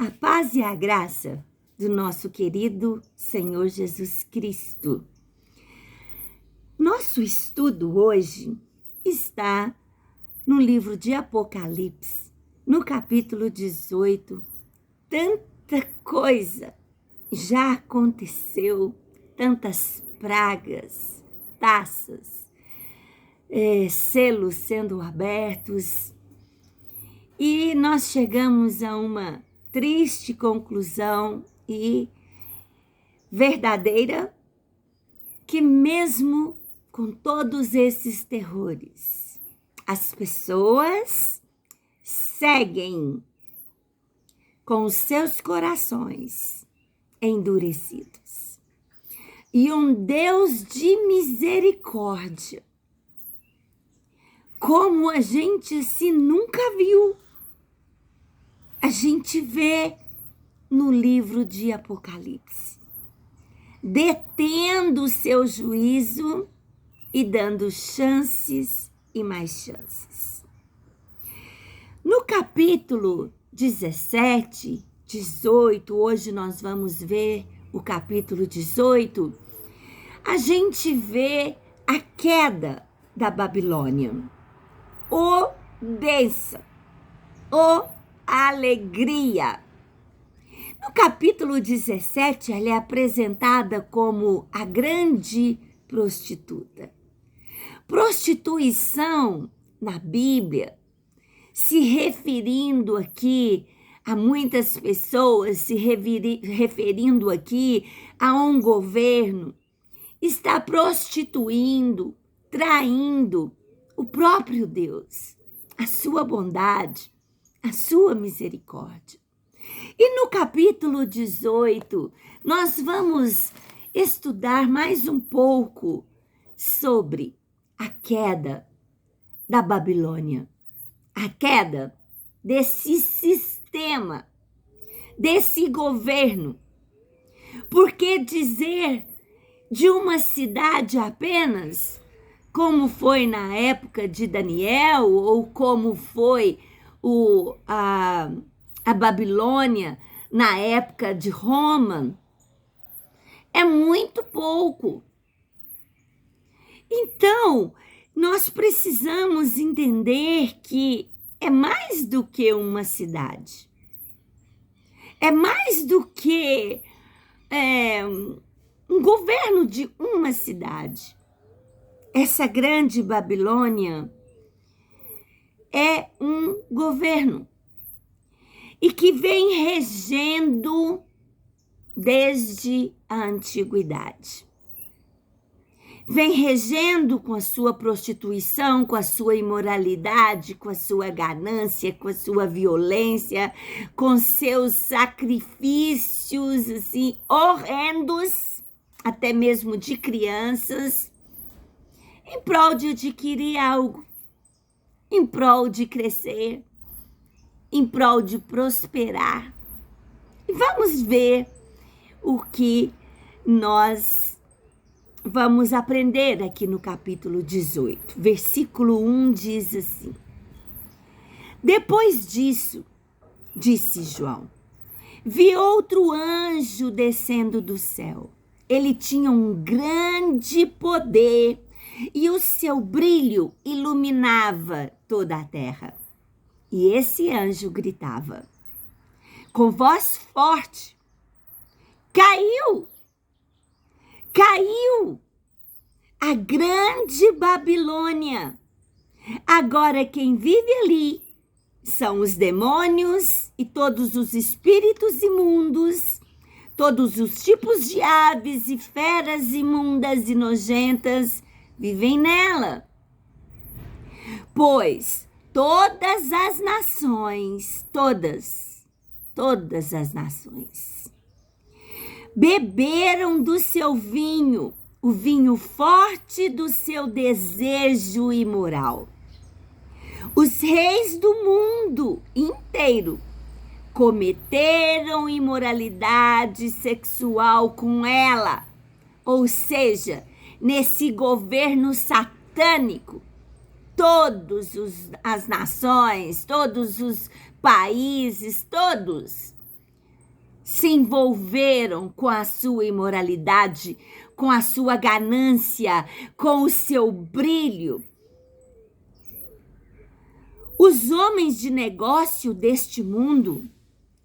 A paz e a graça do nosso querido Senhor Jesus Cristo. Nosso estudo hoje está no livro de Apocalipse, no capítulo 18. Tanta coisa já aconteceu, tantas pragas, taças, selos sendo abertos, e nós chegamos a uma triste conclusão e verdadeira, que mesmo com todos esses terrores, as pessoas seguem com os seus corações endurecidos. E um Deus de misericórdia, como a gente assim nunca viu, a gente vê no livro de Apocalipse, detendo o seu juízo e dando chances e mais chances. No capítulo 17, 18, hoje nós vamos ver o capítulo 18, a gente vê a queda da Babilônia. Ô bênção, ô alegria! No capítulo 17, ela é apresentada como a grande prostituta. Prostituição na Bíblia, se referindo aqui a muitas pessoas, se referindo aqui a um governo, está prostituindo, traindo o próprio Deus, a sua bondade, a sua misericórdia. E no capítulo 18, nós vamos estudar mais um pouco sobre a queda da Babilônia, a queda desse sistema, desse governo. Porque dizer de uma cidade apenas, como foi na época de Daniel, ou como foi a Babilônia na época de Roma, é muito pouco. Então, nós precisamos entender que é mais do que uma cidade. É mais do que um governo de uma cidade. Essa grande Babilônia é um governo e que vem regendo desde a antiguidade. Vem regendo com a sua prostituição, com a sua imoralidade, com a sua ganância, com a sua violência, com seus sacrifícios assim horrendos, até mesmo de crianças, em prol de adquirir algo, em prol de crescer, em prol de prosperar. E vamos ver o que nós vamos aprender aqui no capítulo 18. Versículo 1 diz assim: Depois disso, disse João, vi outro anjo descendo do céu. Ele tinha um grande poder e o seu brilho iluminava toda a terra. E esse anjo gritava com voz forte: Caiu a grande Babilônia. Agora quem vive ali são os demônios e todos os espíritos imundos, todos os tipos de aves e feras imundas e nojentas vivem nela. Pois todas as nações, todas as nações, beberam do seu vinho, o vinho forte do seu desejo imoral. Os reis do mundo inteiro cometeram imoralidade sexual com ela, ou seja, nesse governo satânico, as nações, todos os países, todos se envolveram com a sua imoralidade, com a sua ganância, com o seu brilho. Os homens de negócio deste mundo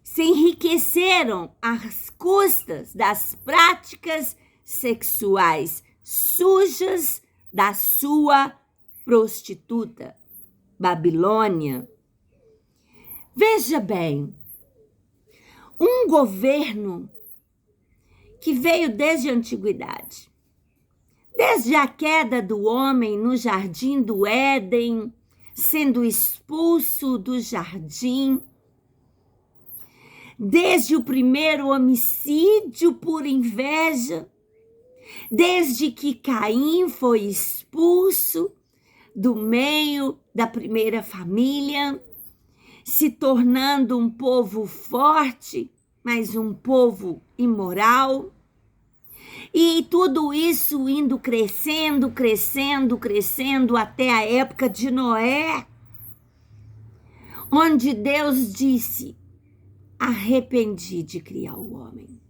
se enriqueceram às custas das práticas sexuais sujas da sua prostituta, Babilônia. Veja bem, um governo que veio desde a antiguidade, desde a queda do homem no jardim do Éden, sendo expulso do jardim, desde o primeiro homicídio por inveja, desde que Caim foi expulso do meio da primeira família, se tornando um povo forte, mas um povo imoral. E tudo isso indo crescendo, crescendo, crescendo até a época de Noé, onde Deus disse: arrependi de criar o homem.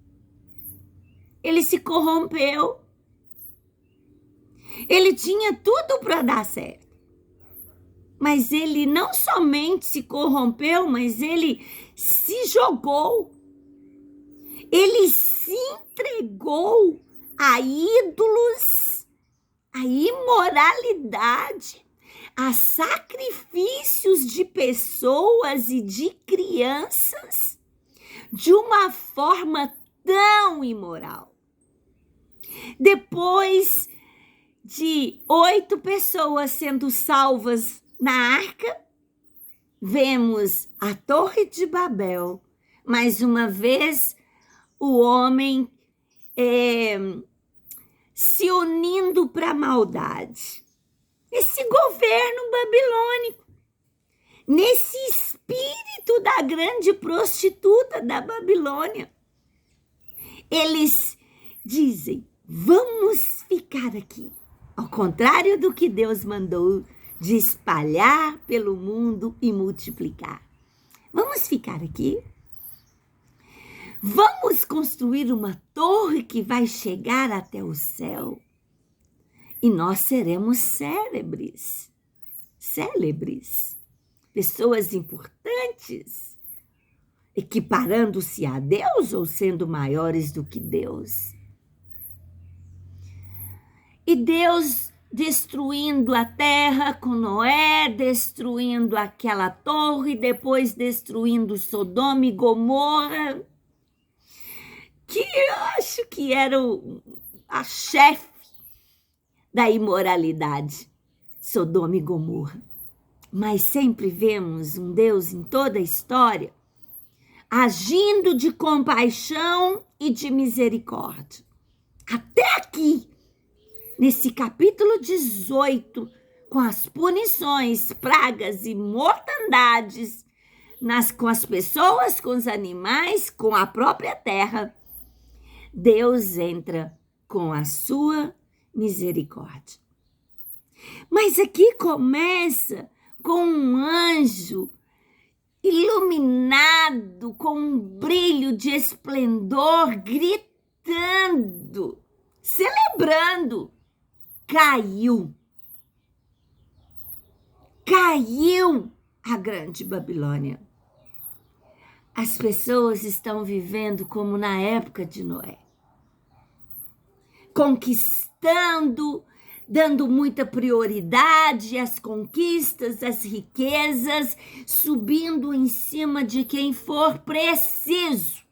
Ele se corrompeu. Ele tinha tudo para dar certo. Mas ele não somente se corrompeu, mas ele se jogou. Ele se entregou a ídolos, a imoralidade, a sacrifícios de pessoas e de crianças de uma forma tão imoral. Depois de 8 pessoas sendo salvas na arca, vemos a Torre de Babel, mais uma vez o homem se unindo para a maldade. Esse governo babilônico, nesse espírito da grande prostituta da Babilônia, eles dizem: vamos ficar aqui. Ao contrário do que Deus mandou de espalhar pelo mundo e multiplicar. Vamos ficar aqui? Vamos construir uma torre que vai chegar até o céu e nós seremos célebres, pessoas importantes, equiparando-se a Deus ou sendo maiores do que Deus. E Deus destruindo a terra com Noé, destruindo aquela torre, depois destruindo Sodoma e Gomorra, que eu acho que era a chefe da imoralidade, Sodoma e Gomorra. Mas sempre vemos um Deus em toda a história agindo de compaixão e de misericórdia. Até aqui, nesse capítulo 18, com as punições, pragas e mortandades com as pessoas, com os animais, com a própria terra, Deus entra com a sua misericórdia. Mas aqui começa com um anjo iluminado, com um brilho de esplendor, gritando, celebrando. Caiu a grande Babilônia. As pessoas estão vivendo como na época de Noé, conquistando, dando muita prioridade às conquistas, às riquezas, subindo em cima de quem for preciso.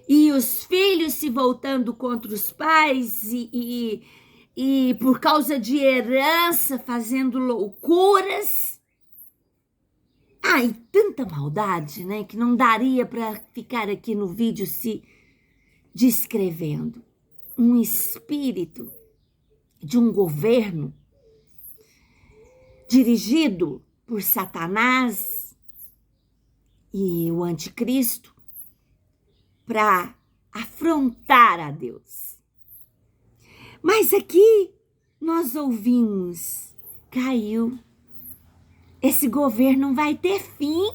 E os filhos se voltando contra os pais e por causa de herança fazendo loucuras. E tanta maldade, né? Que não daria para ficar aqui no vídeo se descrevendo. Um espírito de um governo dirigido por Satanás e o anticristo para afrontar a Deus. Mas aqui nós ouvimos: caiu. Esse governo vai ter fim.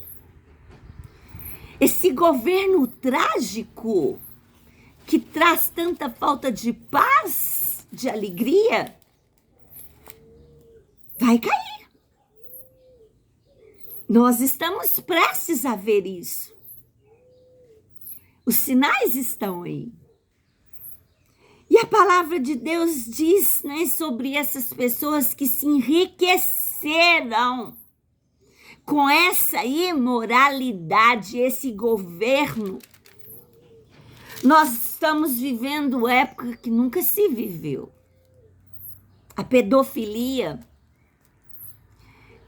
Esse governo trágico que traz tanta falta de paz, de alegria, vai cair. Nós estamos prestes a ver isso. Os sinais estão aí. E a palavra de Deus diz, né, sobre essas pessoas que se enriqueceram com essa imoralidade, esse governo. Nós estamos vivendo época que nunca se viveu. A pedofilia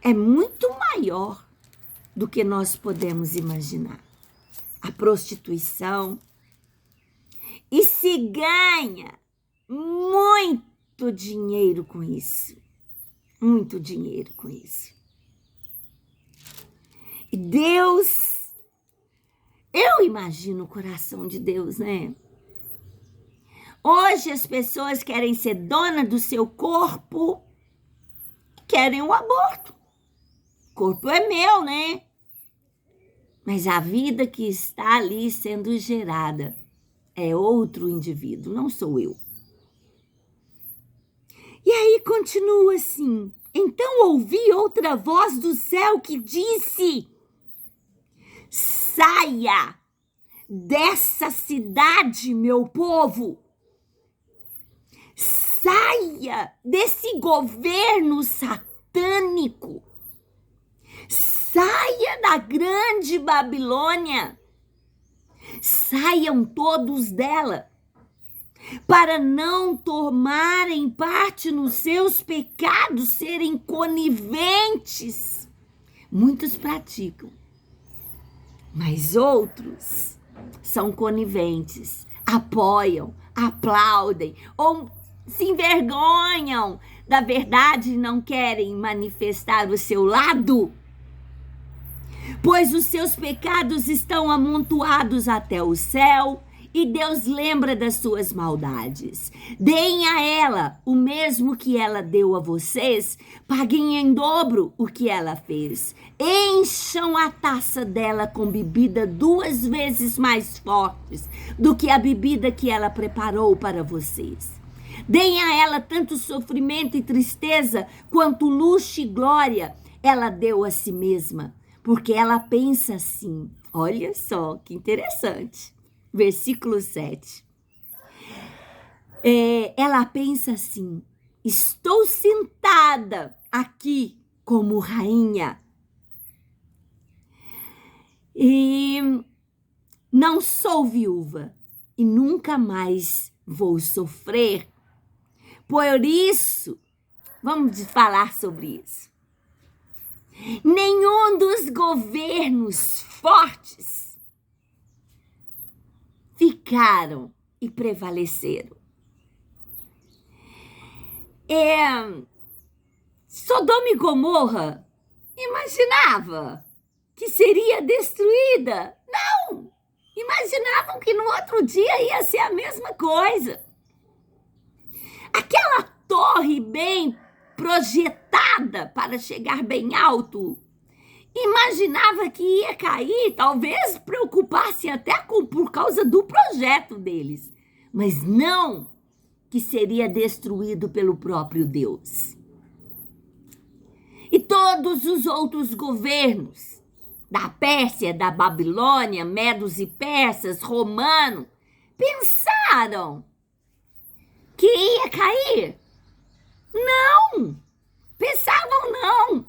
é muito maior do que nós podemos imaginar. A prostituição. E se ganha muito dinheiro com isso. Muito dinheiro com isso. E Deus, eu imagino o coração de Deus, né? Hoje as pessoas querem ser dona do seu corpo, querem um aborto. O corpo é meu, né? Mas a vida que está ali sendo gerada é outro indivíduo, não sou eu. E aí continua assim: então ouvi outra voz do céu que disse: saia dessa cidade, meu povo. Saia desse governo satânico. Saia da grande Babilônia. Saiam todos dela, para não tomarem parte nos seus pecados, serem coniventes. Muitos praticam, mas outros são coniventes, apoiam, aplaudem ou se envergonham da verdade e não querem manifestar o seu lado. Pois os seus pecados estão amontoados até o céu e Deus lembra das suas maldades. Deem a ela o mesmo que ela deu a vocês, paguem em dobro o que ela fez. Encham a taça dela com bebida 2 vezes mais fortes do que a bebida que ela preparou para vocês. Deem a ela tanto sofrimento e tristeza quanto luxo e glória ela deu a si mesma. Porque ela pensa assim, olha só que interessante, versículo 7. Ela pensa assim: estou sentada aqui como rainha e não sou viúva e nunca mais vou sofrer. Por isso, vamos falar sobre isso. Nenhum dos governos fortes ficaram e prevaleceram. Sodoma e Gomorra imaginava que seria destruída. Não! Imaginavam que no outro dia ia ser a mesma coisa. Aquela torre bem projetada para chegar bem alto, imaginava que ia cair, talvez preocupasse até por causa do projeto deles, mas não que seria destruído pelo próprio Deus. E todos os outros governos, da Pérsia, da Babilônia, medos e persas, romano, pensaram que ia cair. Não! Pensavam não!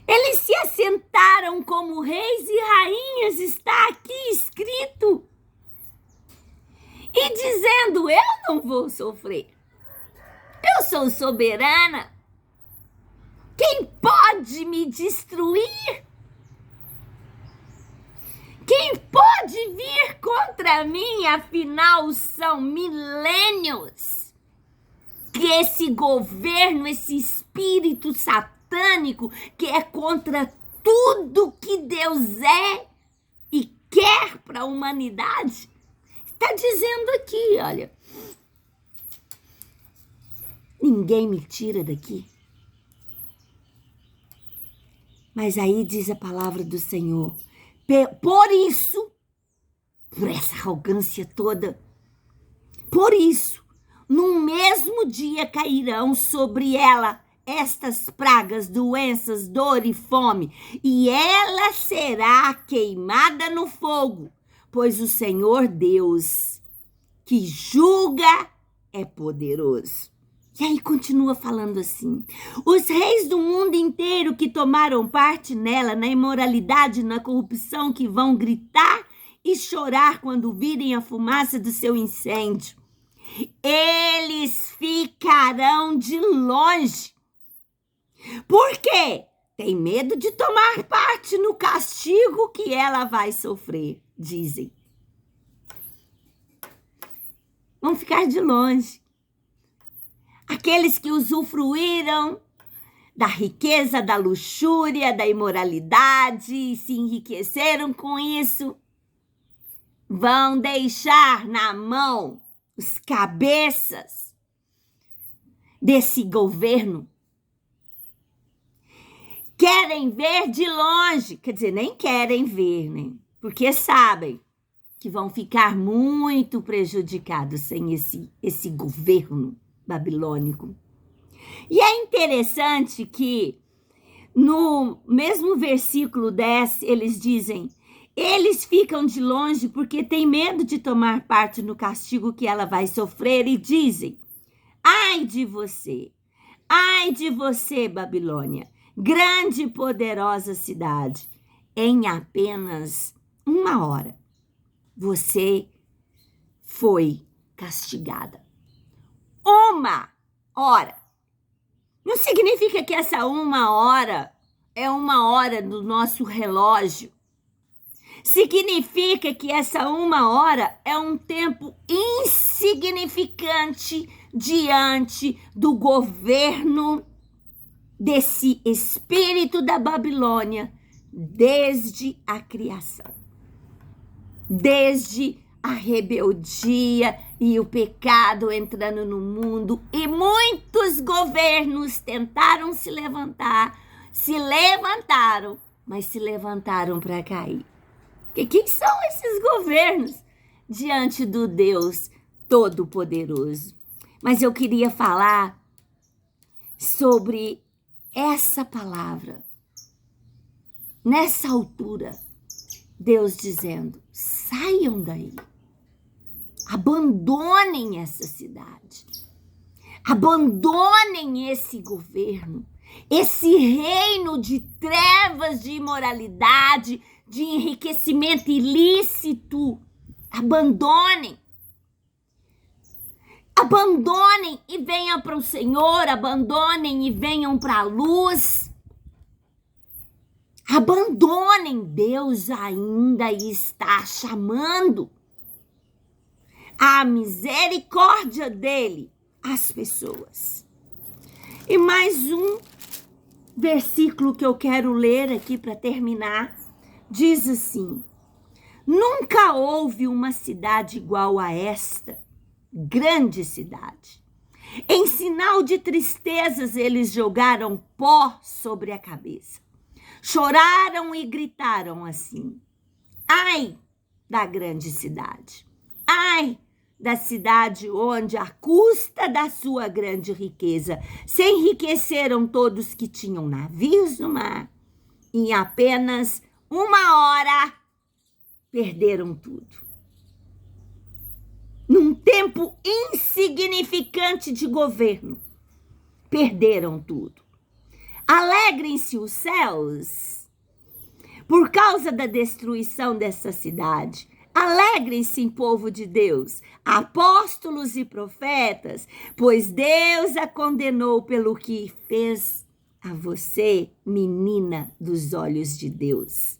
Eles se assentaram como reis e rainhas, está aqui escrito. E dizendo, eu não vou sofrer. Eu sou soberana. Quem pode me destruir? Quem pode vir contra mim? Afinal, são milênios que esse governo, esse espírito satânico que é contra tudo que Deus é e quer para a humanidade, está dizendo aqui, olha, ninguém me tira daqui. Mas aí diz a palavra do Senhor: Por isso, por essa arrogância toda, por isso, no mesmo dia cairão sobre ela estas pragas, doenças, dor e fome, e ela será queimada no fogo, pois o Senhor Deus, que julga, é poderoso. E aí continua falando assim: os reis do mundo inteiro que tomaram parte nela, na imoralidade, na corrupção, que vão gritar e chorar quando virem a fumaça do seu incêndio, eles ficarão de longe. Por quê? Tem medo de tomar parte no castigo que ela vai sofrer, dizem. Vão ficar de longe. Aqueles que usufruíram da riqueza, da luxúria, da imoralidade e se enriqueceram com isso, vão deixar na mão os cabeças desse governo. Querem ver de longe, quer dizer, nem querem ver, né? Porque sabem que vão ficar muito prejudicados sem esse governo babilônico. E é interessante que no mesmo versículo 10, eles dizem: eles ficam de longe porque têm medo de tomar parte no castigo que ela vai sofrer, e dizem: ai de você, Babilônia, grande e poderosa cidade, em apenas 1 hora você foi castigada. 1 hora. Não significa que essa 1 hora é 1 hora do nosso relógio. Significa que essa 1 hora é um tempo insignificante diante do governo desse espírito da Babilônia desde a criação. Desde a rebeldia e o pecado entrando no mundo, e muitos governos tentaram se levantaram, mas se levantaram para cair. Quem são esses governos diante do Deus Todo-Poderoso? Mas eu queria falar sobre essa palavra. Nessa altura, Deus dizendo: saiam daí. Abandonem essa cidade. Abandonem esse governo. Esse reino de trevas, de imoralidade, de enriquecimento ilícito. Abandonem. Abandonem e venham para o Senhor. Abandonem e venham para a luz. Abandonem. Deus ainda está chamando a misericórdia dele às pessoas. E mais um versículo que eu quero ler aqui para terminar, diz assim: nunca houve uma cidade igual a esta, grande cidade. Em sinal de tristezas, eles jogaram pó sobre a cabeça. Choraram e gritaram assim: ai da grande cidade! Ai da cidade onde, à custa da sua grande riqueza, se enriqueceram todos que tinham navios no mar. Em apenas 1 hora, perderam tudo. Num tempo insignificante de governo, perderam tudo. Alegrem-se os céus por causa da destruição dessa cidade. Alegrem-se, povo de Deus, apóstolos e profetas, pois Deus a condenou pelo que fez a você, menina dos olhos de Deus.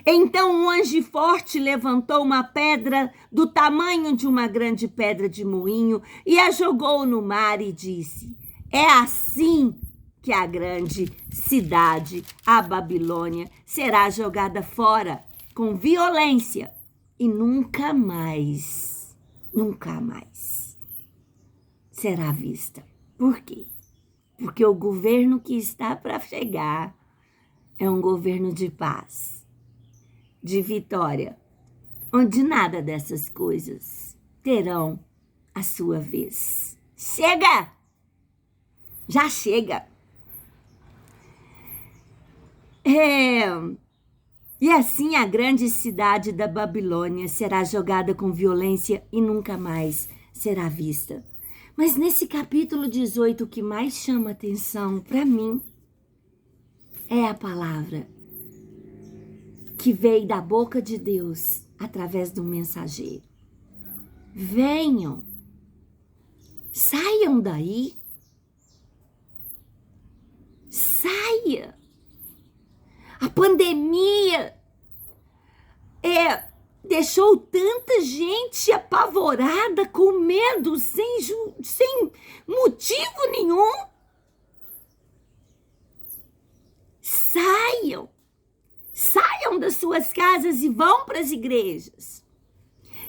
Então um anjo forte levantou uma pedra do tamanho de uma grande pedra de moinho e a jogou no mar e disse: é assim que a grande cidade, a Babilônia, será jogada fora com violência e nunca mais será vista. Por quê? Porque o governo que está para chegar é um governo de paz. de vitória, onde nada dessas coisas terão a sua vez. Chega! Já chega! E assim a grande cidade da Babilônia será jogada com violência e nunca mais será vista. Mas nesse capítulo 18, o que mais chama atenção para mim é a palavra que veio da boca de Deus através do mensageiro. Venham, saiam daí, saia. A pandemia deixou tanta gente apavorada, com medo, sem motivo nenhum. Saiam das suas casas e vão para as igrejas.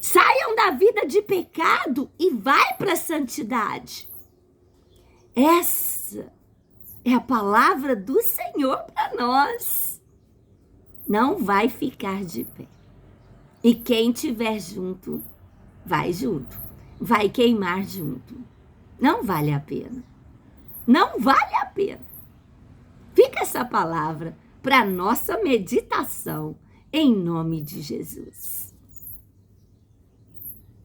Saiam da vida de pecado e vai para a santidade. Essa é a palavra do Senhor para nós. Não vai ficar de pé. E quem estiver junto, vai junto. Vai queimar junto. Não vale a pena. Não vale a pena. Fica essa palavra para nossa meditação, em nome de Jesus.